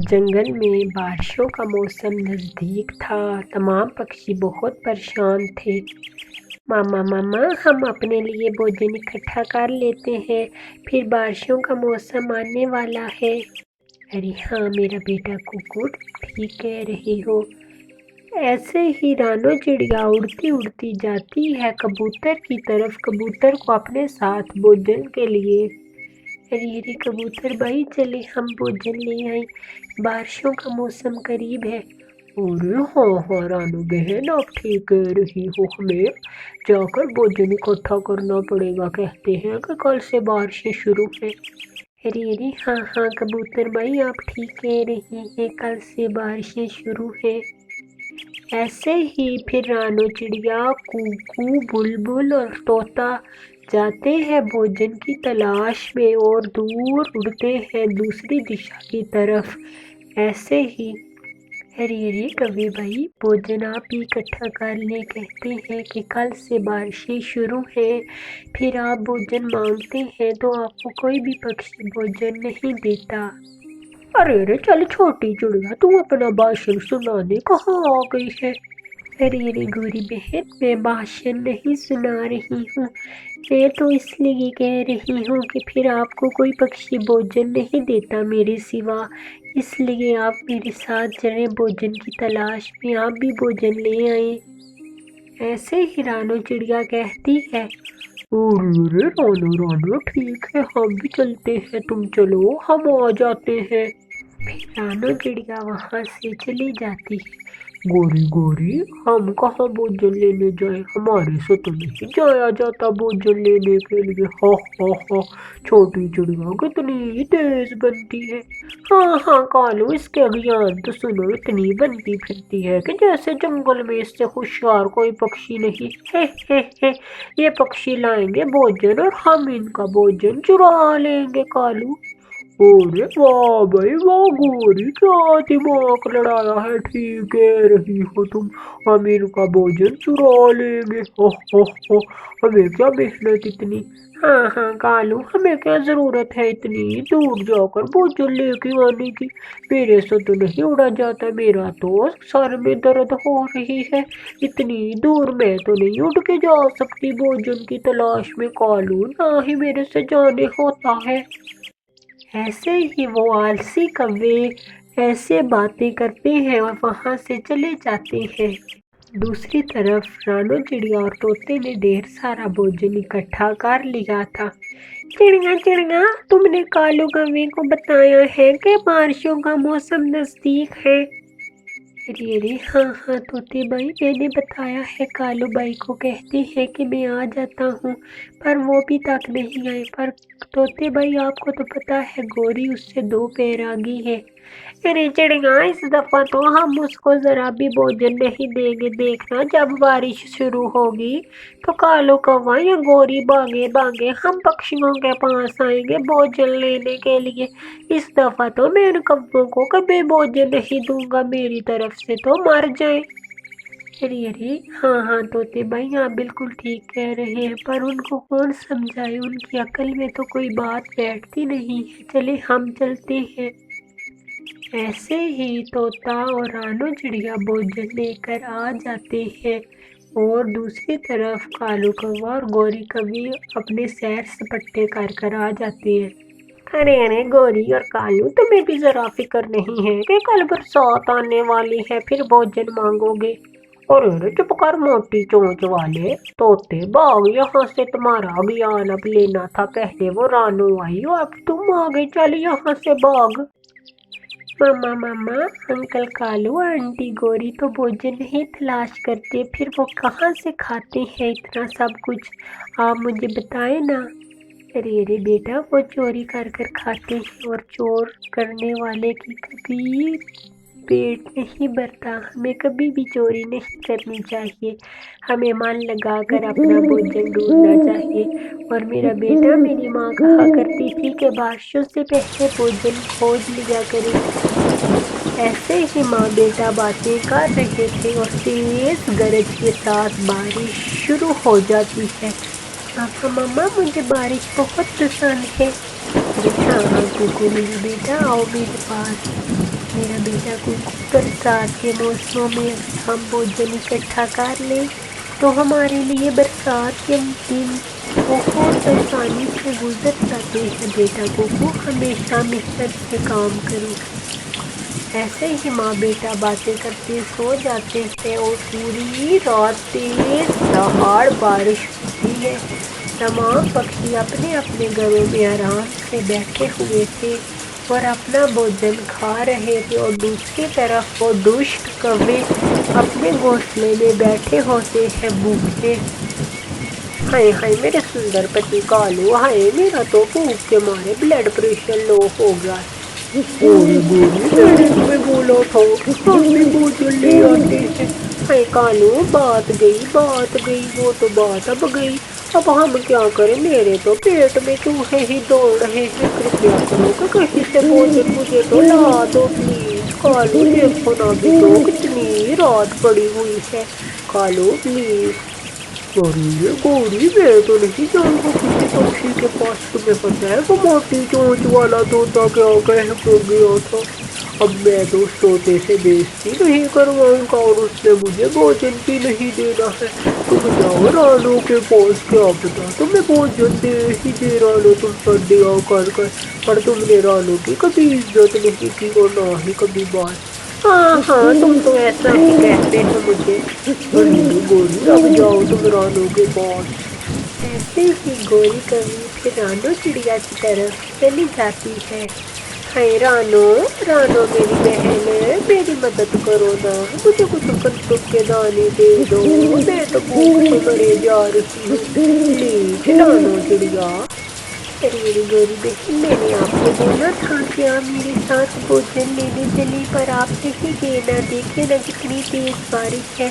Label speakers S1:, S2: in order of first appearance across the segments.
S1: جنگل میں بارشوں کا موسم نزدیک تھا۔ تمام پکشی بہت پریشان تھے۔ ماما ماما، ہم اپنے لیے بھوجن اکٹھا کر لیتے ہیں، پھر بارشوں کا موسم آنے والا ہے۔ ارے ہاں میرا بیٹا ککڑ، ٹھیک کہہ رہی ہو۔ ایسے ہی رانو چڑیا اڑتی اڑتی جاتی ہے کبوتر کی طرف، کبوتر کو اپنے ساتھ بھوجن کے لیے۔ ارے کبوتر بھائی، چلے ہم بھوجن لے آئیں، بارشوں کا موسم قریب ہے۔ ارے ہاں رانو بہن، آپ ٹھیک کہہ رہی ہو، ہمیں جا کر بھوجن اکٹھا کرنا پڑے گا، کہتے ہیں کہ کل سے بارشیں شروع ہیں۔ ارے ہاں کبوتر بھائی، آپ ٹھیک کہہ رہی ہیں، کل سے بارشیں شروع ہیں۔ ایسے ہی پھر رانو چڑیا، کوکو، بلبل اور طوطا جاتے ہیں بھوجن کی تلاش میں اور دور اڑتے ہیں دوسری دشا کی طرف۔ ایسے ہی ارے کبھی بھائی، بھوجن آپ بھی اکٹھا کر لیں، کہتے ہیں کہ کل سے بارشیں شروع ہیں، پھر آپ بھوجن مانگتے ہیں تو آپ کو کوئی بھی پکشی بھوجن نہیں دیتا۔ ارے چل چھوٹی چڑیا، تو اپنا بھاشن سنانے کہاں آ گئی ہے؟ ارے گوری بہن، میں بھاشن نہیں سنا رہی ہوں، میں تو اس لیے کہہ رہی ہوں کہ پھر آپ کو کوئی پکشی بھوجن نہیں دیتا میرے سوا، اس لیے آپ میرے ساتھ چلیں بھوجن کی تلاش میں، آپ بھی بھوجن لے آئیں۔ ایسے ہی رانو چڑیا کہتی ہے، ارے رانو ٹھیک ہے، ہم بھی چلتے ہیں، تم چلو ہم آ جاتے ہیں۔ پھر رانو چڑیا وہاں سے چلی جاتی ہے۔ گوری ہم کہاں بھوجن لینے جائیں، ہمارے سے تو نہیں جایا جاتا بھوجن لینے کے لیے۔ ہاں چھوٹی چڑیا کتنی تیز بنتی ہے۔ ہاں کالو، اس کے گیان تو سنو، اتنی بنتی پھرتی ہے کہ جیسے جنگل میں اس سے ہوشیار کوئی پکشی نہیں ہے۔ یہ پکشی لائیں گے بھوجن اور ہم ان کا بھوجن چرا لیں گے کالو۔ ارے واہ بھائی واہ گوری، کیا دماغ لڑایا ہے، ٹھیک کہہ رہی ہو تم، ہم ان کا بھوجن چرا لیں گے، ہمیں کیا محنت اتنی۔ ہاں کالو، ہمیں کیا ضرورت ہے اتنی دور جا کر بھوجن لے کے آنے کی، میرے سے تو نہیں اڑا جاتا، میرا تو سر میں درد ہو رہی ہے، اتنی دور میں تو نہیں اڑ کے جا سکتی بھوجن کی تلاش میں کالو، نہ ہی میرے سے جانے ہوتا ہے۔ ایسے ہی وہ آلسی کوے ایسے باتیں کرتے ہیں اور وہاں سے چلے جاتے ہیں۔ دوسری طرف رانو چڑیا اور طوطے نے ڈھیر سارا بھوجن اکٹھا کر لیا تھا۔ چڑیا، تم نے کالو کوے کو بتایا ہے کہ بارشوں کا موسم نزدیک ہے؟ ارے ہاں طوطے بھائی، میں نے بتایا ہے، کالو بھائی کو کہتے ہیں کہ میں آ جاتا ہوں، پر وہ بھی تک نہیں آئے، پر طوطے بھائی آپ کو تو پتا ہے گوری اس سے 2 پیر آگئی ہے۔ ارے چڑیا، اس دفعہ تو ہم اس کو ذرا بھی بھوجن نہیں دیں گے، دیکھنا جب بارش شروع ہوگی تو کالو کوا یا گوری بھاگے ہم پکشیوں کے پاس آئیں گے بھوجن لینے کے لیے، اس دفعہ تو میں ان کبوں کو کبھی بھوجن نہیں دوں گا، میری طرف سے تو مر جائیں۔ ارے ہاں طوطے بھائی، آپ بالکل ٹھیک کہہ رہے ہیں، پر ان کو کون سمجھائے، ان کی عقل میں تو کوئی بات بیٹھتی نہیں ہے، چلے ہم چلتے ہیں۔ ایسے ہی طوطا اور رانو چڑیا بھوجن لے کر آ جاتے ہیں اور دوسری طرف کالو کوا اور گوری کوی اپنے سیر سپاٹے کر آ جاتے ہیں۔ ارے گوری اور کالو، تمہیں بھی ذرا فکر نہیں ہے کہ کل برسات آنے والی ہے، پھر بھوجن مانگو گے؟ ارے چپ کر موٹی چونچ والے طوطے، بھاگ یہاں سے، تمہارا گیان اب لینا تھا، پہلے وہ رانو آئی اور اب تم آ گئے، چل یہاں سے بھاگ۔ ماما، انکل کالو، آنٹی گوری تو بھوجن نہیں تلاش کرتے، پھر وہ کہاں سے کھاتے ہیں اتنا سب کچھ، آپ مجھے بتائیں نا۔ ارے بیٹا، وہ چوری کر کھاتے ہیں، اور چور کرنے والے کی کبھی پیٹ نہیں بھرتا، ہمیں کبھی بھی چوری نہیں کرنی چاہیے، ہمیں من لگا کر اپنا بھوجن ڈھونڈنا چاہیے، اور میرا بیٹا، میری ماں کہا کرتی تھی کہ بارشوں سے پہلے بھوجن کھوج لیا کرے۔ ایسے ہی ماں بیٹا باتیں کر رہے تھے اور تیز گرج کے ساتھ بارش شروع ہو جاتی ہے۔ ماما مجھے بارش بہت پسند ہے۔ ارے ہاں کوکو میرا بیٹا، آؤ میرے پاس۔ میرا بیٹا کوکو، برسات کے موسموں میں ہم بھوجن اکٹھا کر لیں تو ہمارے لیے برسات کے دن بہت آسانی سے گزر جاتے ہیں۔ بیٹا کوکو، ہمیشہ محنت سے کام کرو۔ ایسے ہی ماں بیٹا باتیں کرتے سو جاتے ہیں اور پوری رات تیز دہاڑ بارش ہوتی ہے۔ تمام پکشی اپنے اپنے گھروں میں آرام سے بیٹھے ہوئے تھے اور اپنا بھوجن کھا رہے تھے، اور دوسری طرف وہ دشت کوے اپنے گھونسلے میں بیٹھے ہوتے ہیں بھوکے۔ ہائے ہائے میرے سندر پتی کالو، ہائے میرا تو بھوک کے مارے بلڈ پریشر لو ہو گیا ہے۔ گوری گوری، میں نے تمہیں بولا تھا کہ ہم بھی بھوجن لے آتے ہیں۔ ہائے کالو، بات گئی وہ تو بات اب گئی، اب ہم کیا کریں؟ میرے تو پیٹ میں چوہے ہی دوڑ رہے ہیں، کرپیا کرو کہ کہیں سے بھوجن مجھے تو لا دو پلیز۔ کالو دیکھو نا، ابھی تو کتنی رات پڑی ہوئی ہے، کالو پلیز۔ ارے گوری، میں تو نہیں جاؤں گا کسی پکشی کے پاس، تمہیں پتہ ہے وہ موٹی چونچ والا طوطا کیا کہہ کے گیا تھا، اب میں تو اس طوطے سے بےعزتی نہیں کرواؤں گا، اور اس نے مجھے بھوجن بھی نہیں دینا ہے۔ تم جاؤ رانو کے پاس، کیا پتا تمہیں بھوجن دے ہی دے رانو تم پر دیا کر کر، پر تم نے رانو کی کبھی عزت نہیں کی اور نہ ہی کبھی بات۔ ہاں ہاں، تم تو ایسا ہی کہتے ہو مجھے۔ ارے گوری، اب جاؤ تم رانو کے پاس۔ ایسے ہی گوری کبھی پھر رانو چڑیا کی طرف چلی جاتی ہے۔ ہائے رانو، رانو میری بہن، میری مدد کرو نا، مجھے کچھ گندم کے دانے دے دو، میں تو بھوک سے مرے جا رہی ہوں، پلیز رانو چڑیا۔ ارے ارے گوری بہن، میں نے آپ کو بولا تھا کہ آپ میرے ساتھ بھوجن لینے چلیں، پر آپ نہیں گئے نا، دیکھے نا کتنی تیز بارش ہے،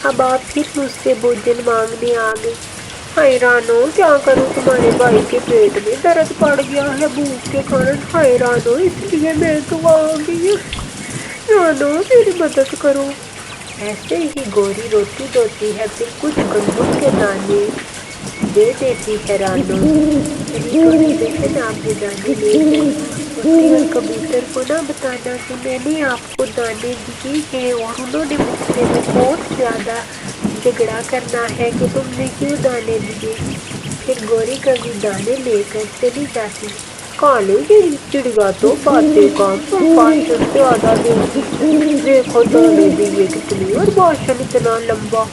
S1: اب آپ پھر مجھ سے بھوجن مانگنے آ گئے۔ ہائے رانو، کیا کروں، تمہارے بھائی کے پیٹ میں درد پڑ گیا ہے بھوک کے کارن، ہائے رانو، اس لیے میں تو آ گئی۔ رانو میری مدد کرو۔ ایسے ہی گوری روتی دھوتی ہے، پھر کچھ گندم کے دانے دے دیتی ہے رانو۔ چلی گوری بہن، آپ نے دانے لے جانا، طوطے اور کبوتر کو نہ بتانا کہ میں نے آپ کو دانے دیے ہیں، اور انہوں نے مجھ سے بہت زیادہ جھگڑا کرنا ہے کہ تم نے کیوں دانے دیے۔ پھر گوری کبھی دانے لے کر چلی جاتی۔ کالو، یہ چڑیا تو باتیں کم بھاشن زیادہ دیتی ہے، دیکھو دانے دیے کتنی اور بھاشن اتنا لمبا۔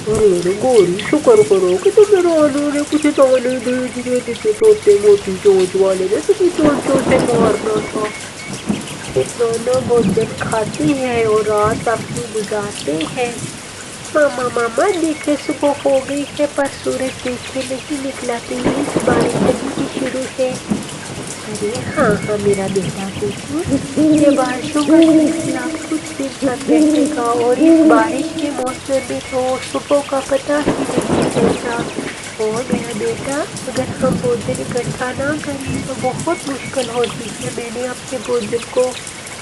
S1: ارے گوری، شکر کرو کہ تمہیں رانو نے کچھ دانے دے دیے، نہیں تو طوطے موٹی چونچ والے نے تمہیں چونچوں سے مارنا تھا۔ پھر دونوں بھوجن کھاتے ہیں اور رات اپنی گزارتے ہیں۔ ماما ماما دیکھے صبح ہو گئی ہے، پر سورج دیکھے نہیں نکلا، تیز بارش ابھی بھی شروع ہے۔ ارے ہاں ہاں میرا بیٹا کوکو، یہ بارشوں کا سلسلہ کچھ دن تک رہے گا، اور اس بارش کے موسم میں تو صبح کا پتہ ہی نہیں چلتا۔ اور میرا بیٹا، اگر ہم بھوجن اکٹھا نہ کریں تو بہت مشکل ہوتی ہے، میں نے اپنے بھوجن کو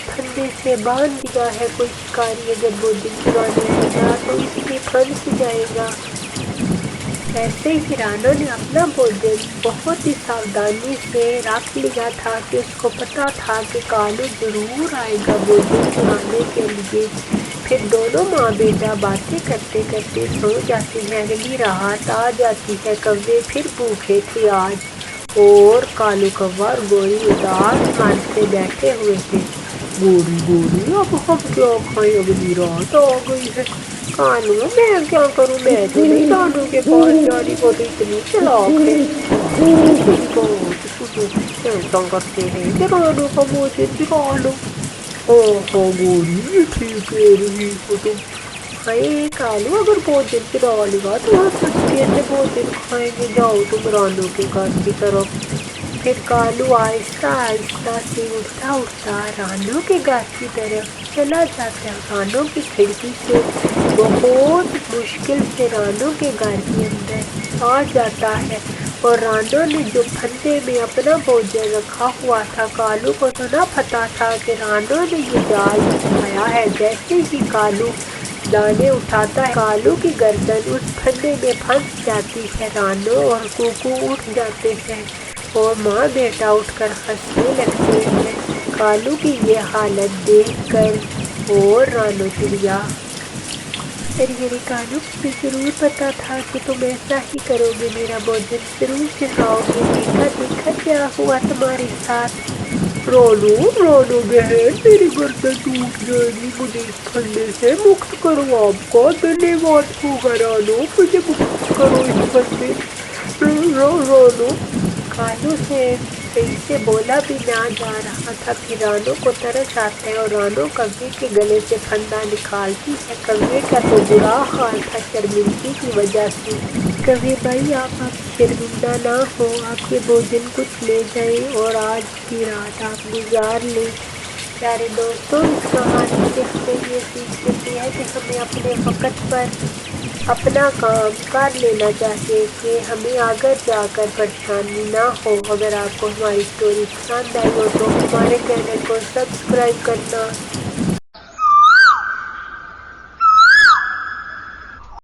S1: پھندے سے باندھ دیا ہے، کوئی شکاری اگر بھوجن چرانے آئے گا تو اس میں پھنس جائے گا۔ ایسے ہی رانو نے اپنا بھوجن بہت ہی ساودھانی سے رکھ لیا تھا، کہ اس کو پتا تھا کہ کالو ضرور آئے گا بھوجن چرانے کے لیے۔ پھر دونوں ماں بیٹا باتیں کرتے کرتے سو جاتے ہیں، اگلی رات آ جاتی ہے، کوے پھر بھوکے تھے آج، اور کالو کوا اور گوری اداس من سے بیٹھے ہوئے تھے۔ گوری گوری، اب ہم کیا کھائیں، اگلی رات آ گئی ہے۔ کالو، میں کیا کروں، میں تو نہیں رانو کے پاس جا رہی، وہ تو اتنی چلاک ہے۔ کالو میری بات سنو، ایسا کرتے ہیں کہ رانو کا بھوجن چرا لو۔ ہاں ہاں گوری، یہ ٹھیک کہہ رہی ہو تم۔ ہائے کالو، اگر بھوجن چرا لیا تو ہم مسکے سے بھوجن کھائیں گے، جاؤ تم رانو کے گھر کی طرف۔ پھر کالو آہستہ آہستہ سے اڑتا اڑتا رانو کے گھر کی طرف چلا جاتا ہے، رانو کی کھڑکی سے بہت مشکل سے رانو کے گھر کے اندر آ جاتا ہے، اور رانو نے جو پھندے میں اپنا بھوجن رکھا ہوا تھا، کالو کو تو نہ پتا تھا کہ رانو نے یہ جال بچھایا ہے۔ جیسے ہی کالو دانے اٹھاتا ہے، کالو کی گردن اس پھندے میں پھنس جاتی ہے، رانو اور کوکو اٹھ جاتے ہیں، اور ماں بیٹا اٹھ کر ہنسنے لگتے ہیں۔ کالو کی یہ حالت دیکھ کر اور رانو چڑیا ارے کالو، مجھے ضرور پتا تھا کہ تم ایسا ہی کرو گے، میرا بھوجن ضرور چراؤ گے، دیکھا دیکھا کیا ہوا تمہارے ساتھ۔ رانو رانو بہن، میری گردن ٹوٹ جائے گی، مجھے اس پھندے سے مکت کرو، آپ کا دھنیہ واد ہوگا رانو، مجھے مکت کرو اس پھندے رانو۔ کالو سے صحیح سے بولا بھی نہ جا رہا تھا، پھر رانو کو ترس آتا ہے اور رانو کوے کے گلے سے پھندا نکالتی ہے۔ کوے کا تو برا حال تھا شرمندگی کی وجہ سے۔ کوے بھائی، آپ اب شرمندہ نہ ہو، آپ کے بھوجن کچھ لے جائیں اور آج کی رات آپ گزار لیں۔ پیارے دوستوں، اس کہانی سے ہمیں یہ سیکھ ملتی ہے کہ ہمیں اپنے وقت پر اپنا کام کر لینا چاہیے کہ ہمیں آگر جا کر پریشانی نہ ہو۔ اگر آپ کو ہماری سٹوری پسند آئی ہو تو ہمارے چینل کو سبسکرائب کرنا